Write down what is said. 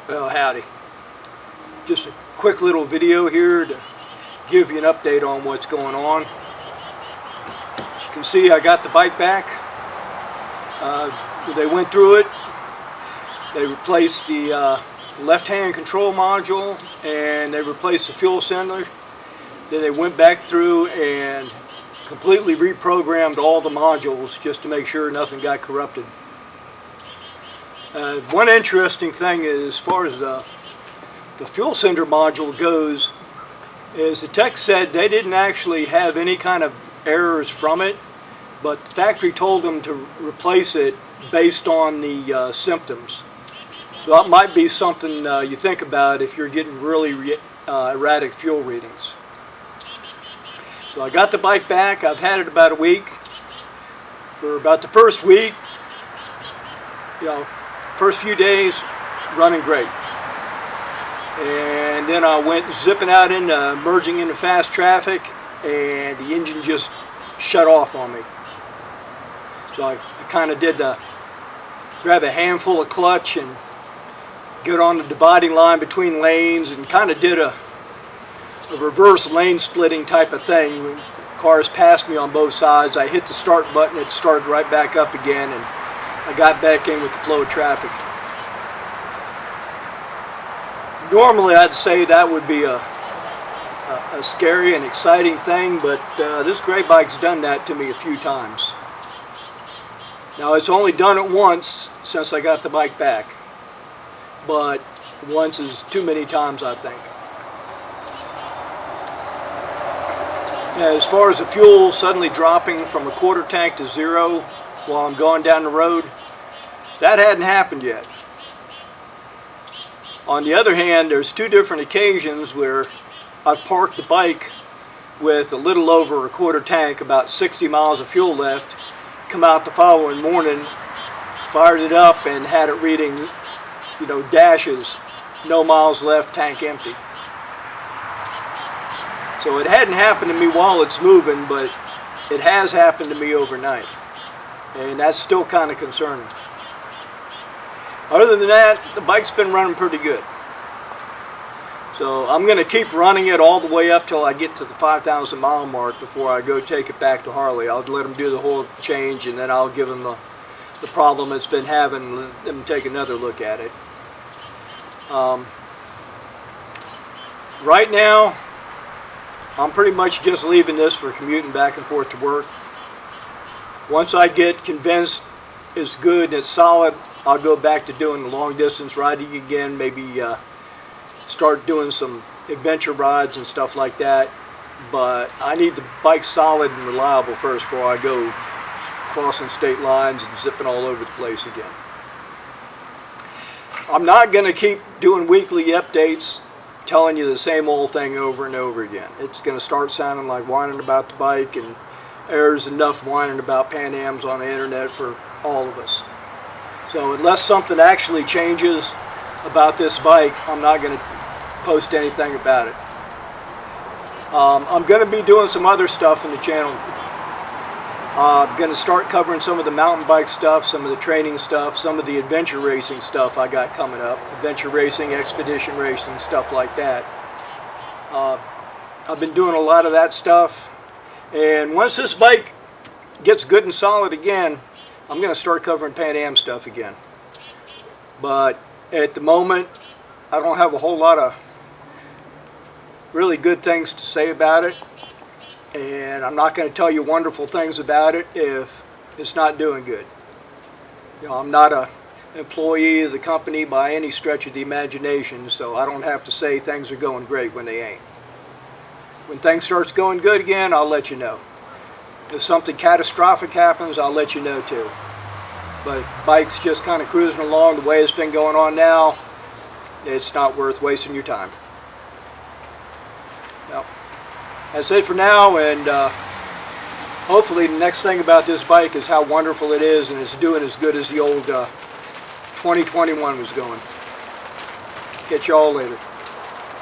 Well, howdy. Just a quick little video here to give you an update on what's going on. As you can see, I got the bike back. They went through it. They replaced the left-hand control module and they replaced the fuel cylinder. Then they went back through and completely reprogrammed all the modules just to make sure nothing got corrupted. One interesting thing is, as far as the fuel cylinder module goes, is the tech said they didn't actually have any kind of errors from it, but the factory told them to replace it based on the symptoms. So that might be something you think about if you're getting really erratic fuel readings. So I got the bike back. I've had it about a week. For about the first week, first few days, running great. And then I went zipping out into merging into fast traffic, and the engine just shut off on me. So I kind of did grab a handful of clutch and get on the dividing line between lanes and kind of did a reverse lane splitting type of thing. When cars passed me on both sides, I hit the start button, it started right back up again, and I got back in with the flow of traffic. Normally I'd say that would be a scary and exciting thing, but this gray bike's done that to me a few times. Now it's only done it once since I got the bike back, but once is too many times, I think. As far as the fuel suddenly dropping from a quarter tank to zero while I'm going down the road, that hadn't happened yet. On the other hand, there's two different occasions where I've parked the bike with a little over a quarter tank, about 60 miles of fuel left, come out the following morning, fired it up and had it reading, dashes, no miles left, tank empty. So it hadn't happened to me while it's moving, but it has happened to me overnight. And that's still kind of concerning. Other than that, the bike's been running pretty good. So I'm going to keep running it all the way up till I get to the 5,000 mile mark before I go take it back to Harley. I'll let them do the whole change, and then I'll give them the problem it's been having, and let them take another look at it. Right now, I'm pretty much just leaving this for commuting back and forth to work. Once I get convinced it's good and it's solid, I'll go back to doing the long distance riding again, maybe start doing some adventure rides and stuff like that. But I need the bike solid and reliable first before I go crossing state lines and zipping all over the place again. I'm not going to keep doing weekly updates telling you the same old thing over and over again. It's going to start sounding like whining about the bike, and there's enough whining about Pan Ams on the internet for all of us. So unless something actually changes about this bike, I'm not going to post anything about it. I'm going to be doing some other stuff in the channel. I'm going to start covering some of the mountain bike stuff, some of the training stuff, some of the adventure racing stuff I got coming up. Adventure racing, expedition racing, stuff like that. I've been doing a lot of that stuff. And once this bike gets good and solid again, I'm going to start covering Pan Am stuff again. But at the moment, I don't have a whole lot of really good things to say about it. And I'm not going to tell you wonderful things about it if it's not doing good. I'm not an employee of the company by any stretch of the imagination, so I don't have to say things are going great when they ain't. When things starts going good again, I'll let you know. If something catastrophic happens, I'll let you know too. But bike's just kind of cruising along the way it's been going on now. It's not worth wasting your time. Well, that's it for now, and hopefully the next thing about this bike is how wonderful it is, and it's doing as good as the old 2021 was going. Catch y'all later.